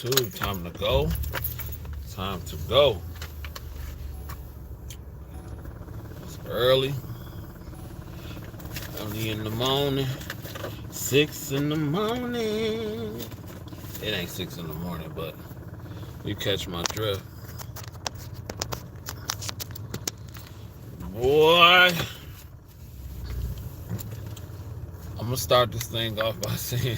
YouTube. Time to go. Time to go. It's early. Early in the morning. 6 in the morning. It ain't 6 in the morning, but you catch my drift. Boy, I'm gonna start this thing off by saying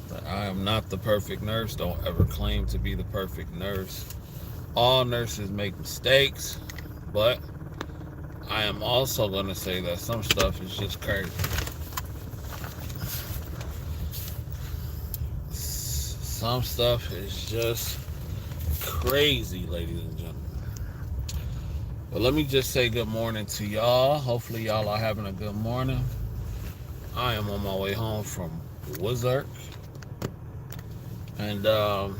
that I am not the perfect nurse. Don't ever claim to be the perfect nurse. All nurses make mistakes, but I am also gonna say that some stuff is just crazy. Some stuff is just crazy, ladies and gentlemen. But let me just say good morning to y'all. Hopefully y'all are having a good morning. I am on my way home from Wizard. And, I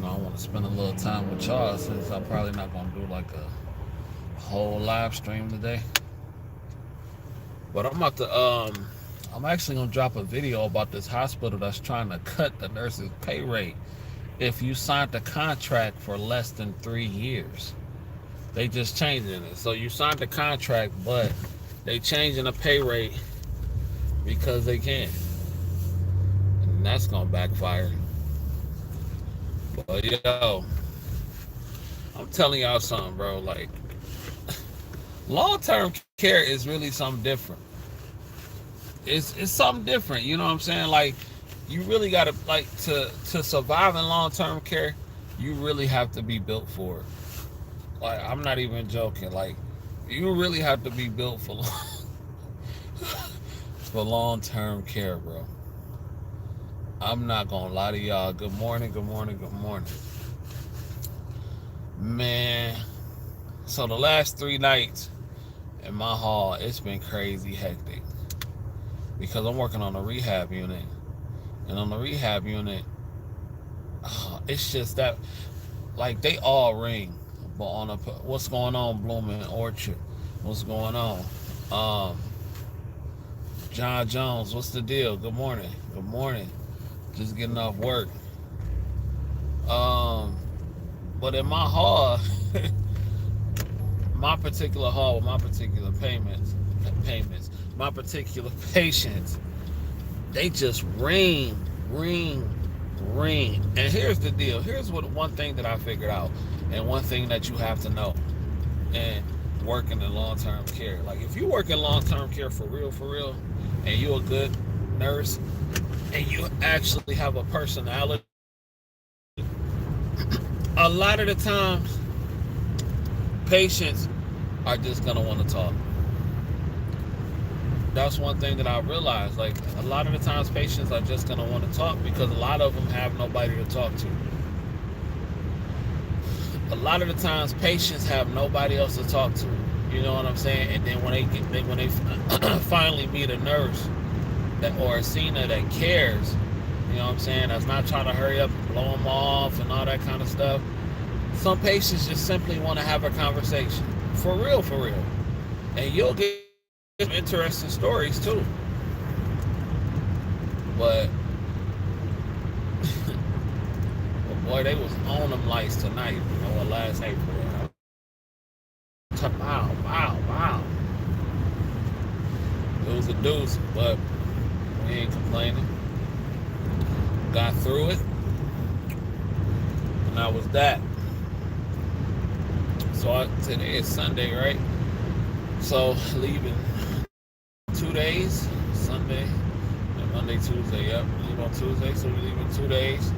want to spend a little time with y'all since I'm probably not going to do like a whole live stream today. But I'm actually going to drop a video about this hospital that's trying to cut the nurses' pay rate if you signed a contract for less than 3 years. They just changing it. So you signed the contract, but they changing the pay rate because they can. And that's going to backfire. But yo, I'm telling y'all something, bro. Like, long-term care is really something different. It's something different, you know what I'm saying? Like, you really gotta, like, to survive in long-term care, you really have to be built for it. Like, I'm not even joking. Like, you really have to be built for for long-term care, bro. I'm not gonna lie to y'all. Good morning, good morning, good morning. Man, so the last 3 nights in my hall, it's been crazy hectic. Because I'm working on a rehab unit. And on the rehab unit, it's just that, like, they all ring. But on what's going on, Blooming Orchard? What's going on? John Jones, what's the deal? Good morning. Good morning. Just getting off work. But in my hall, my particular hall with my particular payments, my particular patients, they just ring. And here's the deal. Here's one thing that I figured out, and one thing that you have to know, and working in long-term care. Like, if you work in long-term care for real, and you're a good nurse, and you actually have a personality, a lot of the times, patients are just gonna want to talk. That's one thing that I realized. Like, a lot of the times patients are just going to want to talk because a lot of them have nobody to talk to. A lot of the times patients have nobody else to talk to. You know what I'm saying? And then when they finally meet a nurse or a senior that cares, you know what I'm saying, that's not trying to hurry up and blow them off and all that kind of stuff, some patients just simply want to have a conversation. For real. And you'll get interesting stories too, but boy, they was on them lights tonight, or last April. Wow. It was a deuce, but we ain't complaining. Got through it, and that was that. So today is Sunday, right? So leaving 2 days, Sunday, and Monday, Tuesday. Yep, leave on Tuesday, so we leave in 2 days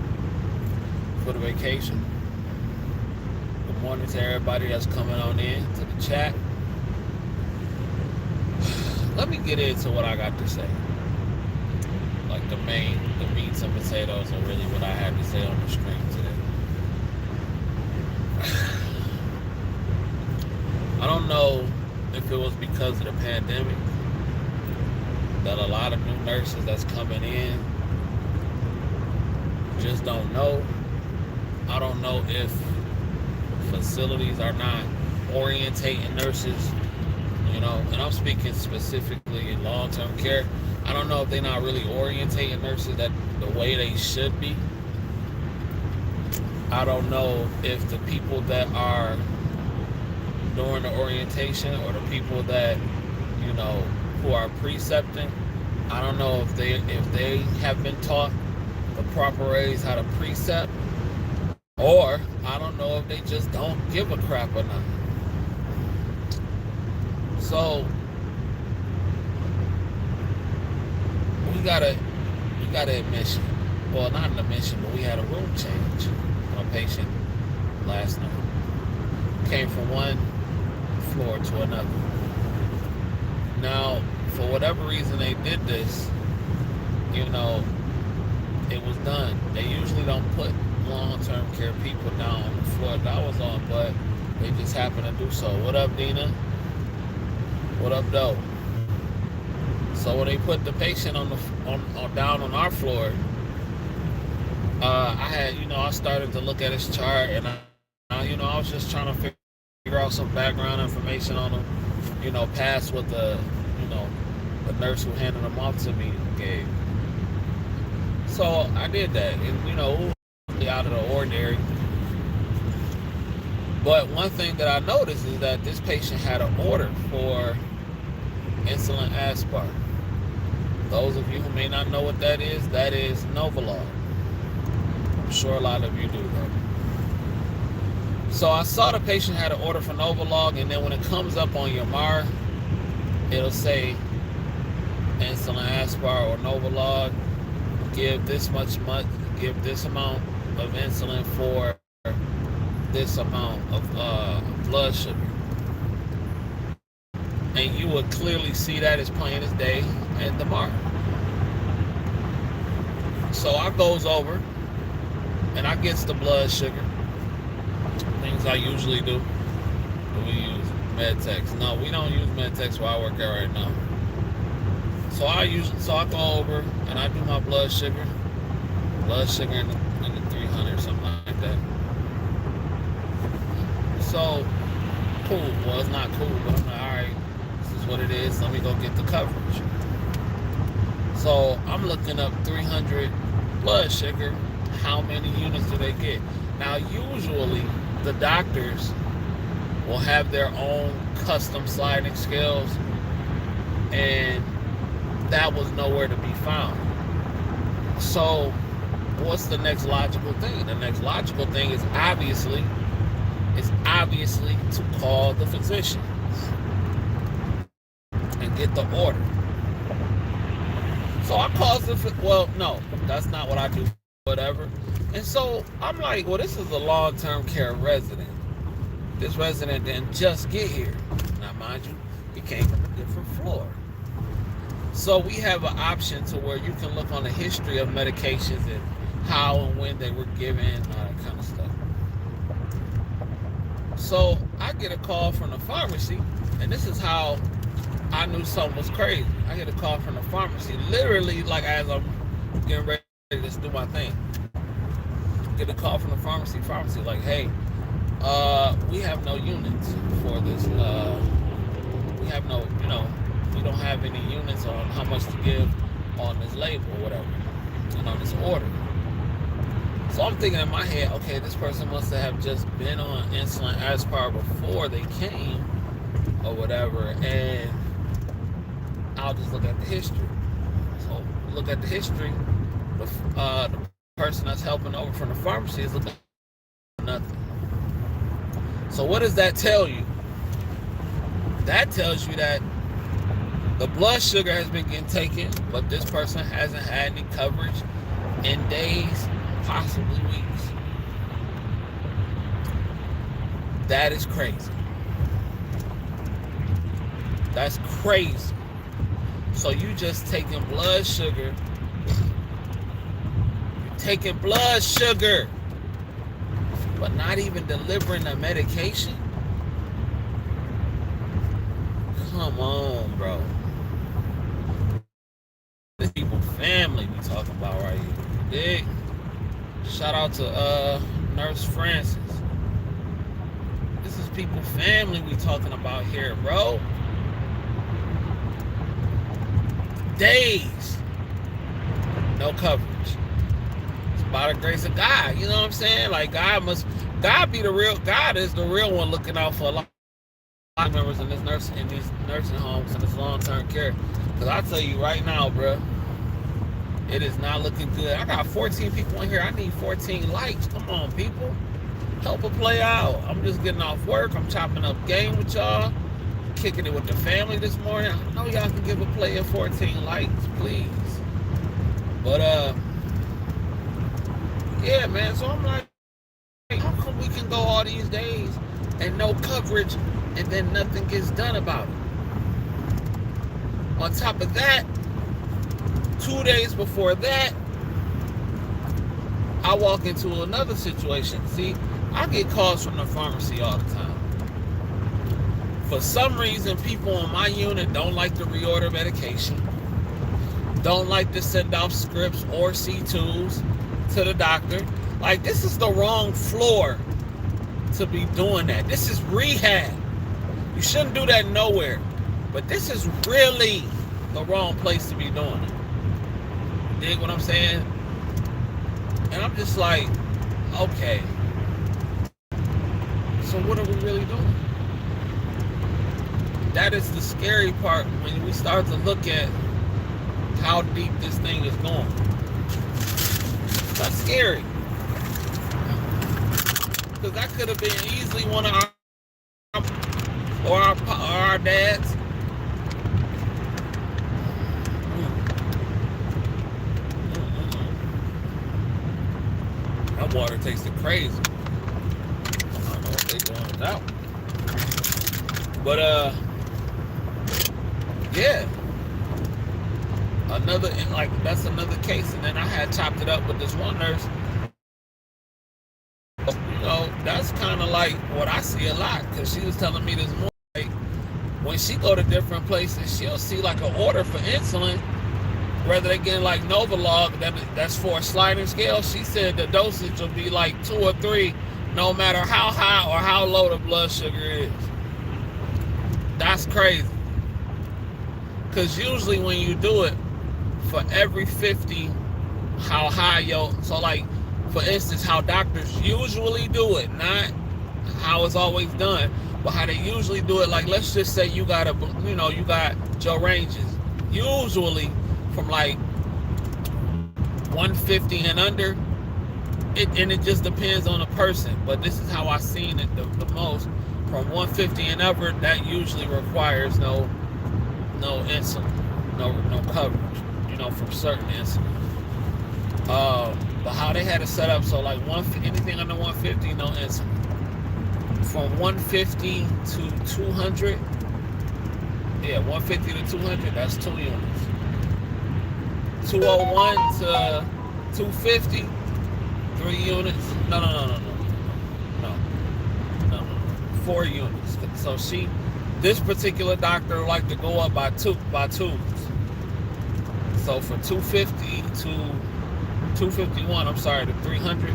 for the vacation. Good morning to everybody that's coming on in to the chat. Let me get into what I got to say. Like the meats and potatoes are really what I had to say on the stream today. I don't know if it was because of the pandemic that a lot of new nurses that's coming in just don't know. I don't know if facilities are not orientating nurses, and I'm speaking specifically in long-term care, I don't know if they're not really orientating nurses that the way they should be. I don't know if the people that are during the orientation or the people that, who are precepting, I don't know if they have been taught the proper ways how to precept, or I don't know if they just don't give a crap or not. So we got an admission. Well, not an admission, but we had a room change on a patient last night. Came from one floor to another. Now, for whatever reason they did this, it was done. They usually don't put long-term care people down on the floor that I was on, but they just happened to do so. What up, Dina? What up, Doe? So when they put the patient on down on our floor, I started to look at his chart, and I was just trying to figure out some background information on him, past what the nurse who handed him off to me gave. So I did that, and out of the ordinary. But one thing that I noticed is that this patient had an order for insulin aspart. Those of you who may not know what that is Novolog. I'm sure a lot of you do though. So I saw the patient had an order for Novolog, and then when it comes up on your MAR, it'll say insulin aspart or Novolog, give this amount of insulin for this amount of blood sugar. And you would clearly see that as plain as day at the MAR. So I goes over and I gets the blood sugar. Things I usually do. We use Medtex. No, we don't use Medtex where I work at right now. So I go over and I do my blood sugar in the 300, something like that. So cool. Well, it's not cool, but I'm like, all right, this is what it is. Let me go get the coverage. So I'm looking up 300 blood sugar. How many units do they get? Now, usually the doctors will have their own custom sliding scales, and that was nowhere to be found. So what's the next logical thing? The next logical thing is obviously to call the physician and get the order. So I called no, that's not what I do, whatever. And so I'm like, well, this is a long-term care resident. This resident didn't just get here. Now, mind you, he came from a different floor. So we have an option to where you can look on the history of medications and how and when they were given, all that kind of stuff. So I get a call from the pharmacy, and this is how I knew something was crazy. I get a call from the pharmacy, literally like as I'm getting ready to just do my thing. Get a call from the pharmacy like, hey, we have no units for this. We have no, we don't have any units on how much to give on this label or whatever, and on this order. So I'm thinking in my head, okay, this person must have just been on insulin aspart before they came or whatever, and I'll just look at the history. So look at the history. The person that's helping over from the pharmacy is looking at nothing. So what does that tell you? That tells you that the blood sugar has been getting taken, but this person hasn't had any coverage in days, possibly weeks. That is crazy. That's crazy. So you just taking blood sugar. You're taking blood sugar, but not even delivering the medication? Come on, bro. This people family we talking about right here. Dig? Shout out to Nurse Francis. This is people family we talking about here, bro. days, no coverage. It's by the grace of God. You know what I'm saying? Like God is the real one looking out for a lot of members in these nursing homes and this long-term care. Because I tell you right now, bro, it is not looking good. I got 14 people in here. I need 14 likes. Come on, people. Help a play out. I'm just getting off work. I'm chopping up game with y'all. Kicking it with the family this morning. I know y'all can give a player 14 likes, please. But yeah, man. So I'm like, how come we can go all these days and no coverage, and then nothing gets done about it? On top of that, 2 days before that, I walk into another situation. See, I get calls from the pharmacy all the time. For some reason, people on my unit don't like to reorder medication, don't like to send off scripts or C2s to the doctor. Like, this is the wrong floor to be doing that. This is rehab. You shouldn't do that nowhere. But this is really the wrong place to be doing it. Dig what I'm saying? And I'm just like, okay, so what are we really doing? That is the scary part when we start to look at how deep this thing is going. That's scary. Because that could have been easily one of our dads. That water tasted crazy. I don't know what they're doing with that one. But yeah. That's another case. And then I had chopped it up with this one nurse. You know, that's kind of like what I see a lot, because she was telling me this morning, like, when she go to different places, she'll see like an order for insulin, whether they getting like Novolog, that's for a sliding scale. She said the dosage will be like 2 or 3, no matter how high or how low the blood sugar is. That's crazy. Because usually when you do it, for every 50, how high so like, for instance, how doctors usually do it, not how it's always done, but how they usually do it. Like, let's just say you got your ranges, usually from like 150 and under, and it just depends on the person. But this is how I seen it the most. From 150 and over, that usually requires no insulin, no coverage, from certain insulin. But how they had it set up, so like anything under 150, no insulin. From 150 to 200, 150 to 200, that's 2 units. 201 to 250, 3 units. No. 4 units. So this particular doctor like to go up by twos. So for 250 to 251, to 300,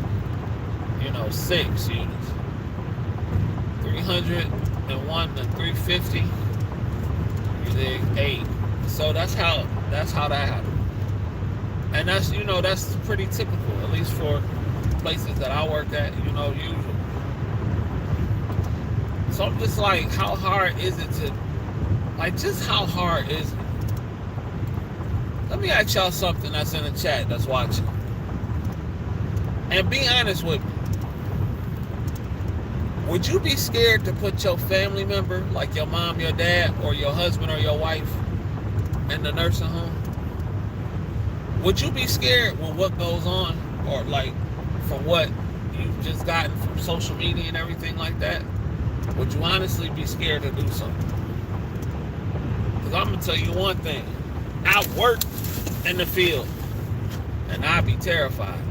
6 units. 301 to 350, you dig, 8. So that's how that happened. And that's pretty typical, at least for places that I work at, usually. So I'm just like, how hard is it how hard is it? Let me ask y'all something that's in the chat that's watching. And be honest with me. Would you be scared to put your family member, like your mom, your dad, or your husband or your wife, in the nursing home? Would you be scared with what goes on, or like from what you've just gotten from social media and everything like that? Would you honestly be scared to do something? Because I'm going to tell you one thing. I work in the field, and I'd be terrified.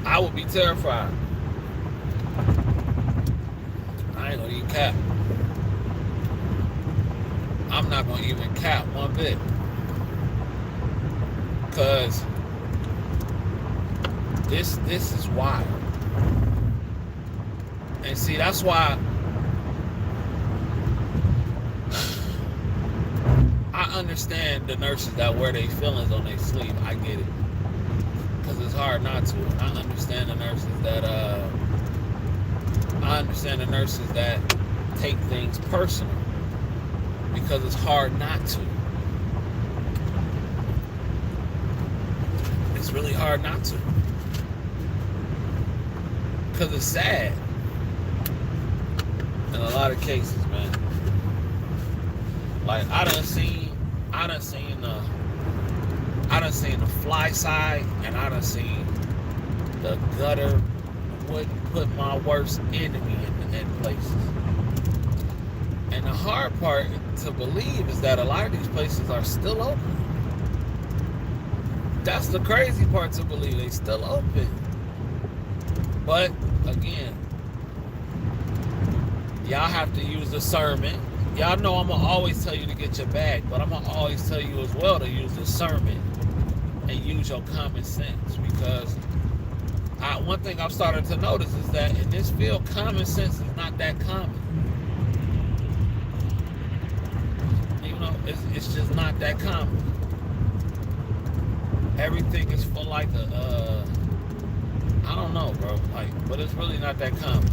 I would be terrified. I ain't going to even cap. I'm not going to even cap one bit. Because this is wild. And see, that's why understand the nurses that wear their feelings on their sleeve. I get it, because it's hard not to. I understand the nurses that take things personal, because it's hard not to. It's really hard not to, because it's sad in a lot of cases, man. Like I done seen the fly side, and I done seen the gutter wouldn't put my worst enemy in places. And the hard part to believe is that a lot of these places are still open. That's the crazy part to believe. They still open. But again, y'all have to use discernment. Y'all know I'm gonna always tell you to get your bag, but I'm gonna always tell you as well to use discernment and use your common sense, because one thing I've started to notice is that in this field, common sense is not that common. You know, it's just not that common. Everything is for like I don't know, bro. Like, but it's really not that common.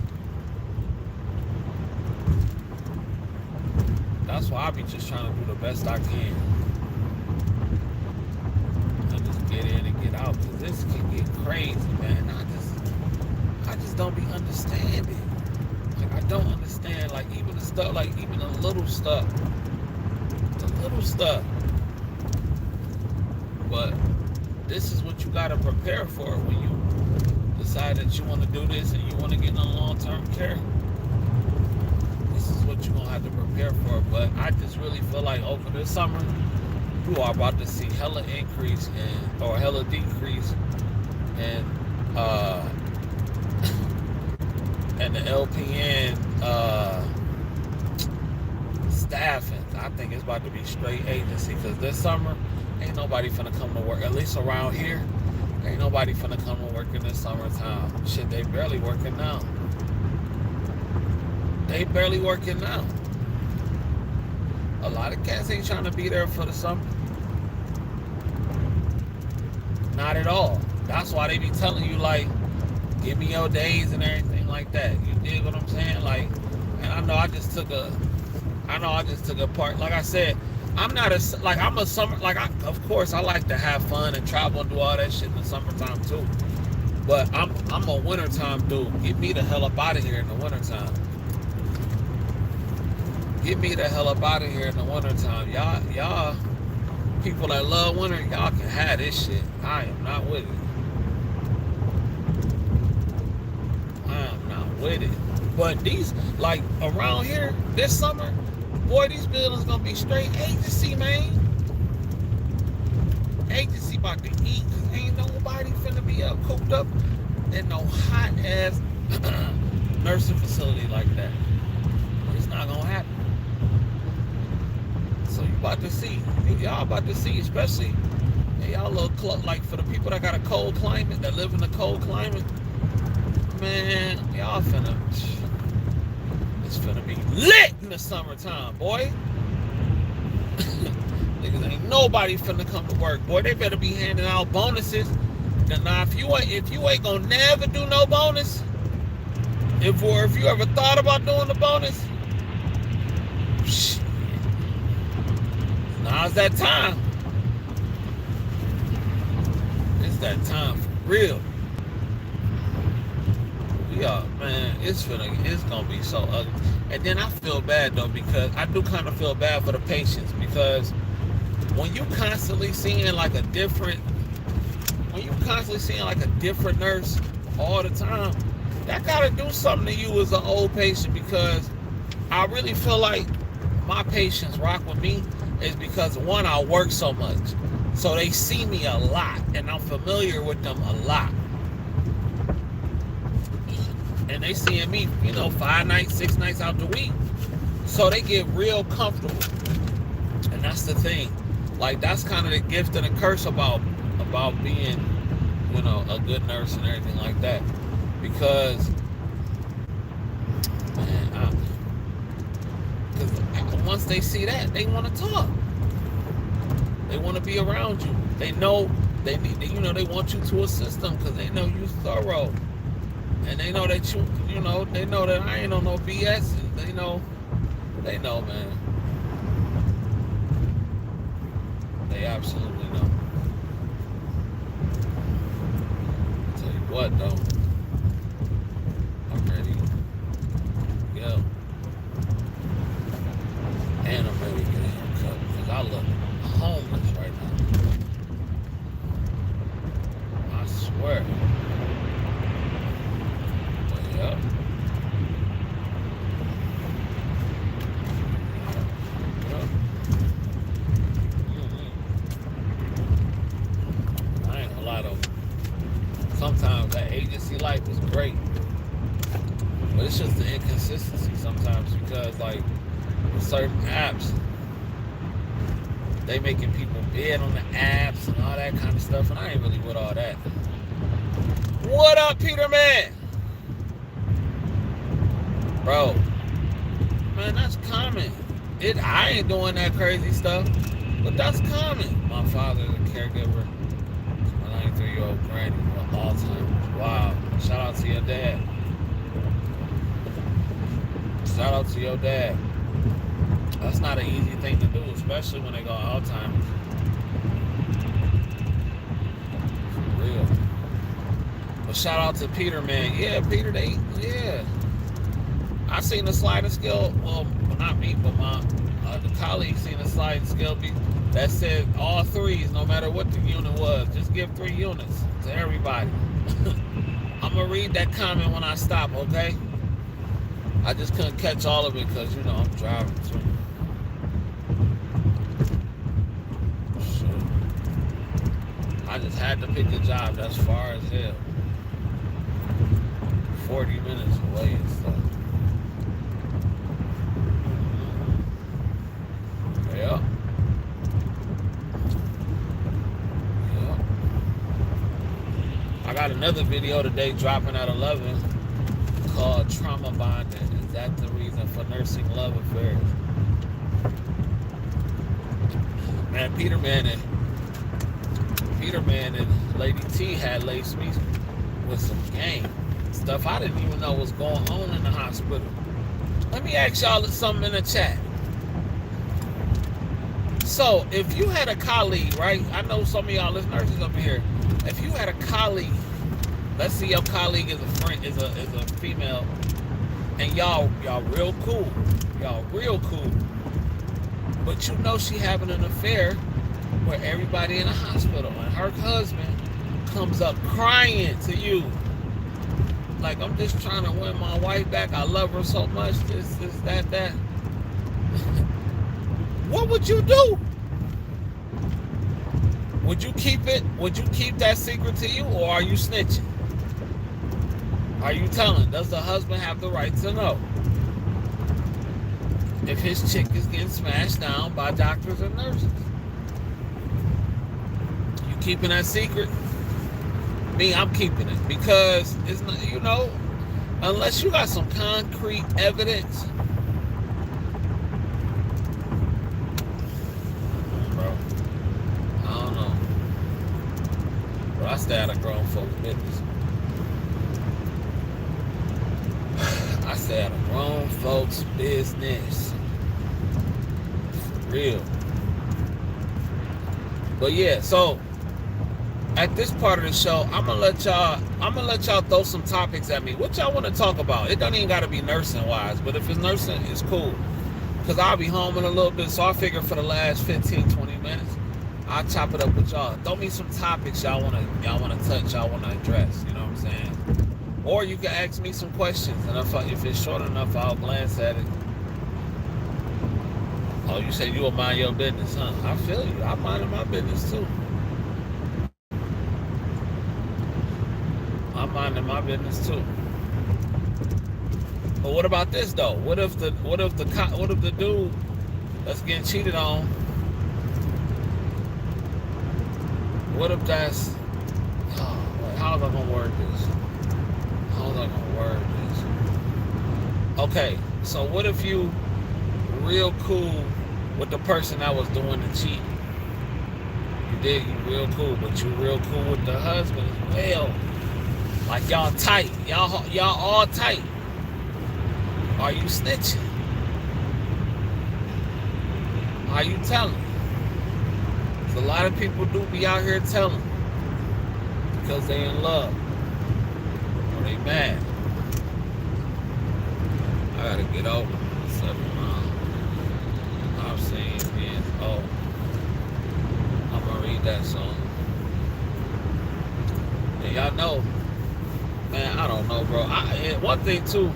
That's why I be just trying to do the best I can. And just get in and get out. Because this can get crazy, man. I just don't be understanding. Like, I don't understand. Like, even the stuff, like, even the little stuff. The little stuff. But this is what you got to prepare for when you decide that you want to do this and you want to get in a long-term care. This is what you're going to have to prepare for. But I just really feel like over this summer, you are about to see hella increase or hella decrease in and the LPN staffing. I think it's about to be straight agency, because this summer ain't nobody finna come to work. At least around here, ain't nobody finna come to work in the summertime. Shit, they barely working now. They barely working now. A lot of cats ain't trying to be there for the summer. Not at all. That's why they be telling you, like, give me your days and everything like that. You dig what I'm saying? Like, and I know I just took a part. Like I said, I'm a summer, like, of course I like to have fun and travel and do all that shit in the summertime too. But I'm a wintertime dude. Get me the hell up out of here in the wintertime. Get me the hell up out of here in the wintertime. Y'all people that love winter, y'all can have this shit. I am not with it. I am not with it. But these, like, around here this summer, boy, these buildings gonna be straight agency, man. Agency about to eat, cause ain't nobody finna be cooped up in no hot ass nursing facility like that. It's not gonna happen. So you about to see, y'all about to see, especially y'all little like for the people that got a cold climate, that live in a cold climate, man, y'all finna. It's finna be lit in the summertime, boy. Niggas ain't nobody finna come to work, boy. They better be handing out bonuses. Now, if you ain't gonna never do no bonus, if you ever thought about doing the bonus, shit, now's that time. It's that time for real. Man, it's gonna be so ugly. And then I feel bad though, because I do kind of feel bad for the patients, because when you constantly seeing like a different nurse all the time, that gotta do something to you as an old patient, because I really feel like my patients rock with me is because, one, I work so much, so they see me a lot and I'm familiar with them a lot. And they seeing me, 5 nights, 6 nights out the week. So they get real comfortable. And that's the thing. Like, that's kind of the gift and the curse about being, a good nurse and everything like that. Because, man, once they see that, they want to talk. They want to be around you. They know they need, they want you to assist them because they know you thorough, and they know that they know that I ain't on no BS. And they know, man. They absolutely know. I'll tell you what, though. I'm ready. Go. And I'm ready to get a haircut because I look homeless right now. I swear. But yep. I ain't gonna lie though. Sometimes that agency life is great. But it's just the inconsistency sometimes because like with certain apps, they making people bid on the apps and all that kind of stuff, and I ain't really with all that. What up, Peter Man? Bro, man, that's common. I ain't doing that crazy stuff, but that's common. My father is a caregiver. My 93-year-old granny with Alzheimer's. Wow. Shout out to your dad. Shout out to your dad. That's not an easy thing to do, especially when they got Alzheimer's. For real. But shout out to Peter, man. Yeah, Peter, yeah. I seen the sliding scale. Well, not me, but the colleague seen the sliding scale that said all threes, no matter what the unit was. Just give 3 units to everybody. I'm gonna read that comment when I stop, okay? I just couldn't catch all of it because I'm driving too. Shit. I just had to pick a job that's far as hell. 40 minutes away and stuff. Yeah. I got another video today dropping at 11 called Trauma Bonding. Is that the reason for nursing love affairs? Man, Peter Man and Lady T had laced me with some game stuff I didn't even know was going on in the hospital. Let me ask y'all something in the chat. So, if you had a colleague, right? I know some of y'all, there's nurses up here. If you had a colleague, let's see your colleague is a friend, is a female, and y'all real cool. Y'all real cool. But she having an affair where everybody in the hospital and her husband comes up crying to you. Like, I'm just trying to win my wife back. I love her so much. This, that. What would you do? Would you keep it? Would you keep that secret to you, or are you snitching? Are you telling? Does the husband have the right to know if his chick is getting smashed down by doctors and nurses? You keeping that secret? Me, I'm keeping it because it's not, unless you got some concrete evidence. I stay out of grown folks' business. I stay out of grown folks' business. For real. But yeah, so at this part of the show, I'm gonna let y'all throw some topics at me. What y'all want to talk about? It don't even gotta be nursing wise, but if it's nursing, it's cool. Cause I'll be home in a little bit, so I figure for the last 15, 20 minutes, I'll chop it up with y'all. Throw me some topics y'all wanna touch, y'all wanna address. You know what I'm saying? Or you can ask me some questions, and if it's short enough, I'll glance at it. Oh, you said you will mind your business, huh? I feel you. I'm minding my business too. I'm minding my business too. But what about this though? What if the dude that's getting cheated on? What if that's? How am I gonna word this? Okay, so what if you real cool with the person that was doing the cheating? dig you real cool, but you real cool with the husband as well. Like y'all tight. Y'all all tight. Are you snitching? Are you telling? A lot of people do be out here telling because they in love or they mad. I gotta get over 7 miles. I've seen being I'm gonna read that song. And y'all know, man, I don't know, bro. One thing too,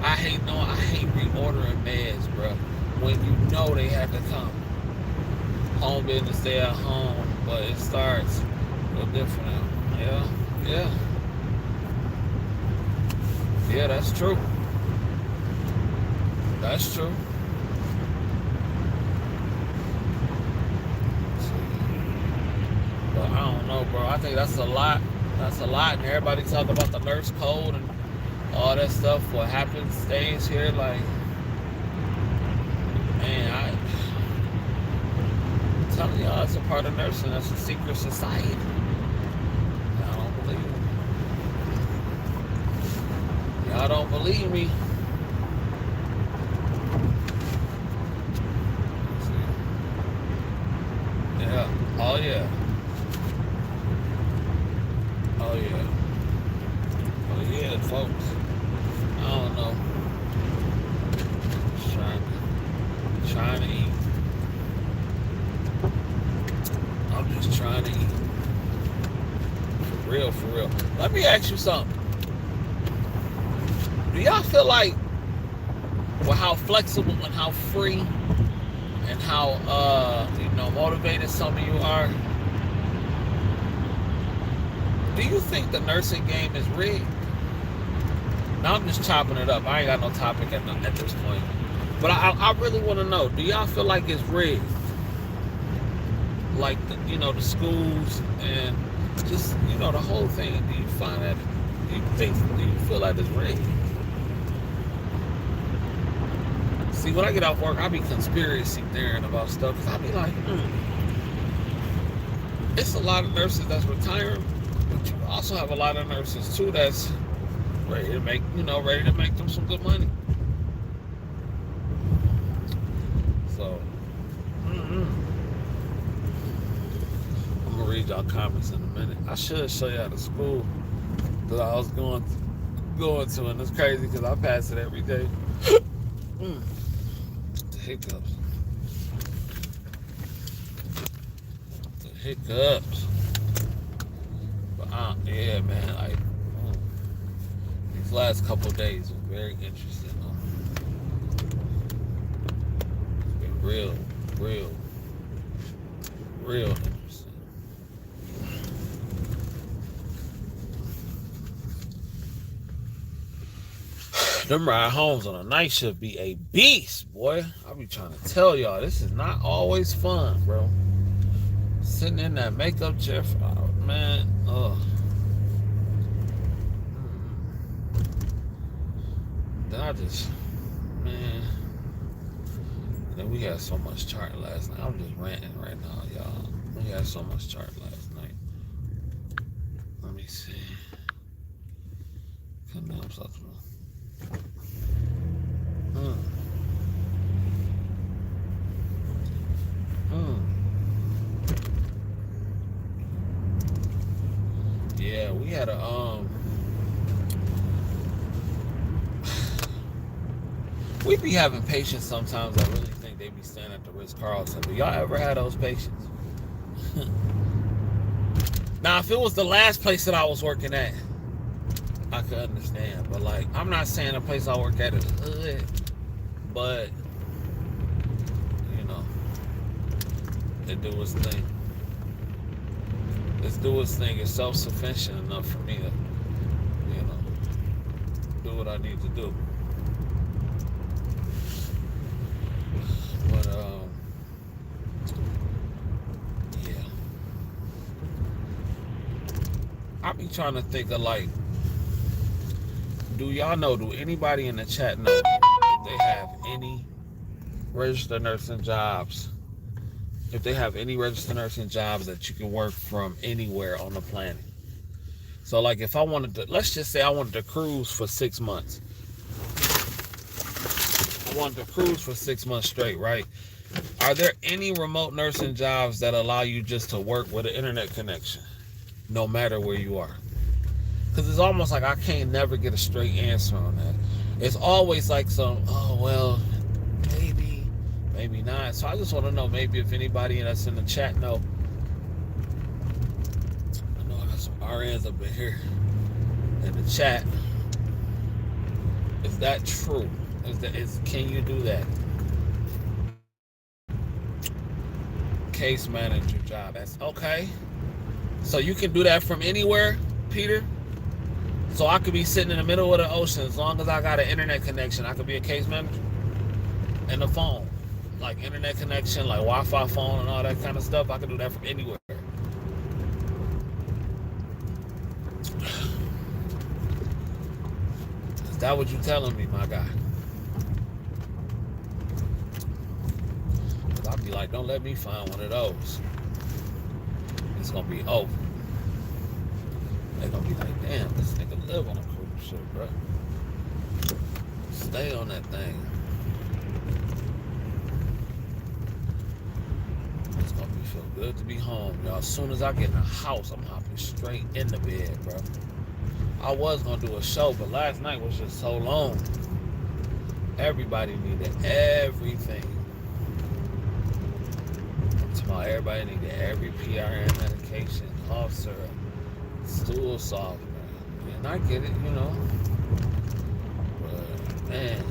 I hate reordering meds, bro. When you know they have to come. Home business, stay at home, but it starts a little different now. Yeah, that's true. That's true. But I don't know, bro. I think that's a lot. That's a lot. And everybody talk about the nurse code and all that stuff. What happens stays here. Like, man, I'm telling y'all, it's a part of nursing. That's a secret society. Y'all don't believe me. Y'all don't believe me. Yeah. Oh yeah. Oh yeah. Oh yeah, folks. I don't know. Just trying to eat. I'm just trying to eat. For real, for real. Let me ask you something. Do y'all feel like, well, how flexible and how free and how motivated some of you are? Do you think the nursing game is rigged? Now I'm just chopping it up. I ain't got no topic at this point. But I really want to know, do y'all feel like it's rigged? Like, the schools and just, the whole thing. Do you find that, do you feel like it's rigged? See, when I get off work, I be conspiracy theorying about stuff. Because I be like, it's a lot of nurses that's retiring, but you also have a lot of nurses, too, that's ready to make them some good money. So, I'm going to read y'all comments in a minute. I should show y'all the school that I was going to, and it's crazy because I pass it every day. The hiccups. But yeah, man, like these last couple of days were very interesting. It's been real interesting. Them ride homes on a night shift be a beast, boy. I be trying to tell y'all, this is not always fun, bro. Sitting in that makeup chair, man, Then I just, man. And then we had so much chart last night. I'm just ranting right now, y'all. We had so much chart last night. Let me see. Yeah, we had we be having patients sometimes that really think they be staying at the Ritz-Carlton. Do y'all ever had those patients? Now, if it was the last place that I was working at, I could understand. But, like, I'm not saying the place I work at is hood, but, it do its thing. It's do its thing. It's self-sufficient enough for me to, do what I need to do. But, yeah. I be trying to think of, like, do anybody in the chat know if they have any registered nursing jobs if they have any registered nursing jobs that you can work from anywhere on the planet. So like if I wanted to, let's just say I wanted to cruise for 6 months. I wanted to cruise for 6 months straight, right? Are there any remote nursing jobs that allow you just to work with an internet connection, no matter where you are? Because it's almost like I can't never get a straight answer on that. It's always like some, oh, well, maybe, maybe not. So I just want to know, maybe if anybody that's in the chat know. I know I got some RNs up in here in the chat. Is that true? Can you do that? Case manager job. That's okay. So you can do that from anywhere, Peter? So I could be sitting in the middle of the ocean as long as I got an internet connection. I could be a case manager. And a phone. Like internet connection, like Wi-Fi phone and all that kind of stuff. I could do that from anywhere. Is that what you telling me, my guy? Because I'll be like, don't let me find one of those. It's going to be over. They're going to be like, damn, this nigga live on a cruise ship, bro. Stay on that thing. It's going to feel good to be home, y'all. As soon as I get in the house, I'm hopping straight in the bed, bro. I was going to do a show, but last night was just so long. Everybody needed everything. Everybody needed every PRN medication, cough syrup, stool softener. And I get it, you know. But, man.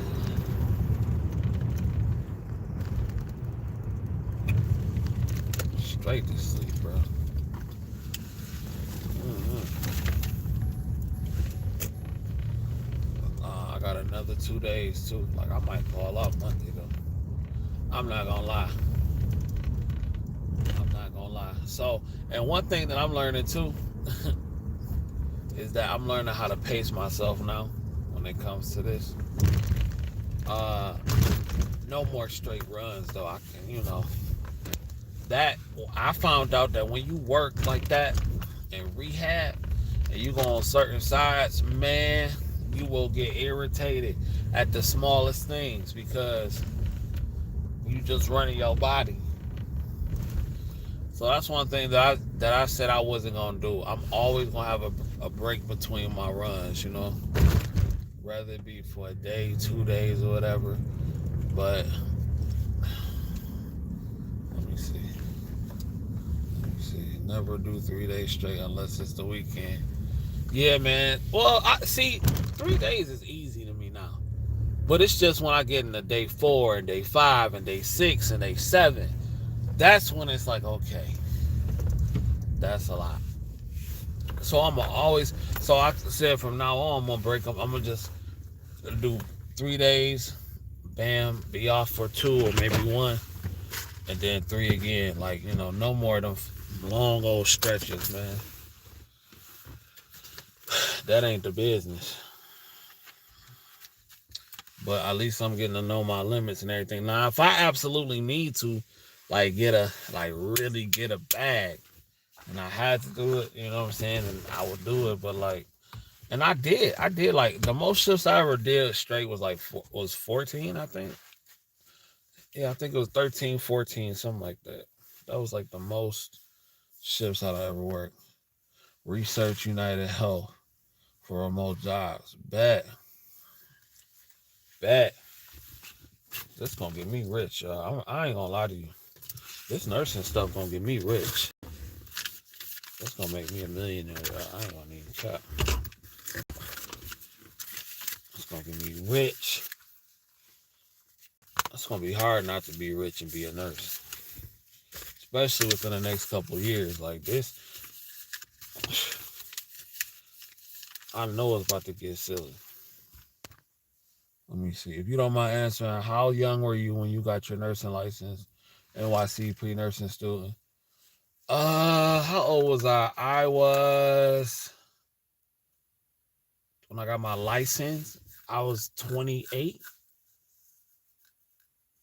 Straight to sleep, bro. I got another 2 days, too. Like, I might call off Monday, though. I'm not gonna lie. So, and one thing that I'm learning too is that I'm learning how to pace myself now when it comes to this. No more straight runs though. I can, you know, that I found out that when you work like that in rehab and you go on certain sides, man, you will get irritated at the smallest things because you just running your body. So that's one thing that I said I wasn't gonna do. I'm always gonna have a break between my runs, you know, whether it be for a day, 2 days, or whatever. But let me see. Never do 3 days straight unless it's the weekend. Yeah, man. Well, I see 3 days is easy to me now, but it's just when I get into day 4 and day 5 and day 6 and day 7. That's when it's like, okay, that's a lot. So I'm gonna always, so I said from now on, I'm gonna break them. I'm gonna just do 3 days, bam, be off for 2 or maybe 1, and then 3 again. Like, you know, no more of them long old stretches, man. That ain't the business. But at least I'm getting to know my limits and everything. Now, if I absolutely need to, like really get a bag, and I had to do it, you know what I'm saying, and I would do it. But like, and I did like the most shifts I ever did straight was like was 14, I think. Yeah, I think it was 13, 14, something like that. That was like the most shifts I'd ever worked. Research United Health for remote jobs. Bet. This gonna get me rich, y'all. I ain't gonna lie to you. This nursing stuff gonna get me rich. That's gonna make me a millionaire, y'all. I ain't gonna even cap. It's gonna get me rich. It's gonna be hard not to be rich and be a nurse, especially within the next couple of years. Like this, I know it's about to get silly. Let me see. If you don't mind answering, how young were you when you got your nursing license? NYC pre-nursing student. How old was I? I was, when I got my license, I was 28.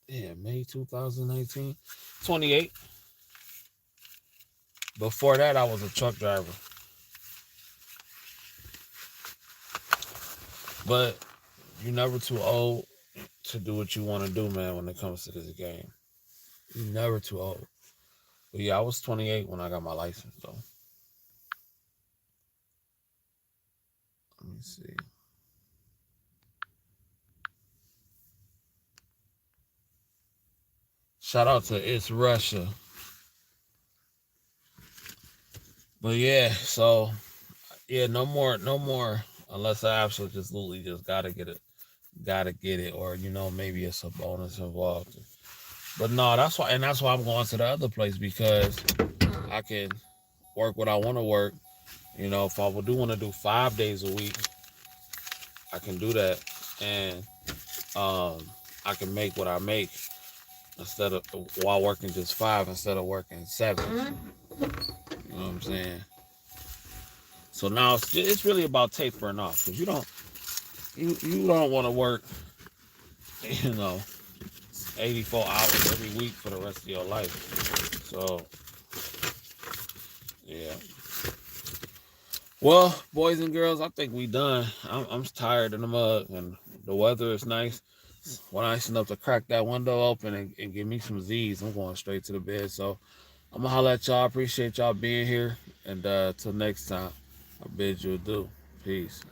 Yeah, May 2019. 28. Before that, I was a truck driver. But you're never too old to do what you want to do, man, when it comes to this game. You're never too old. But yeah, I was 28 when I got my license, though. Let me see. Shout out to It's Russia. But yeah, so yeah, no more, unless I absolutely just gotta get it, or maybe it's a bonus involved. But no, that's why I'm going to the other place, because I can work what I want to work. If I do want to do 5 days a week, I can do that, and I can make what I make instead of while working just 5 instead of working 7. You know what I'm saying? So now it's really about tapering off, because you don't want to work, you know, 84 hours every week for the rest of your life. So yeah. Well, boys and girls, I think we done. I'm tired in the mug, and the weather is nice. When I enough to crack that window open and give me some Z's, I'm going straight to the bed. So I'm gonna holler at y'all. Appreciate y'all being here, and till next time, I bid you adieu. Peace.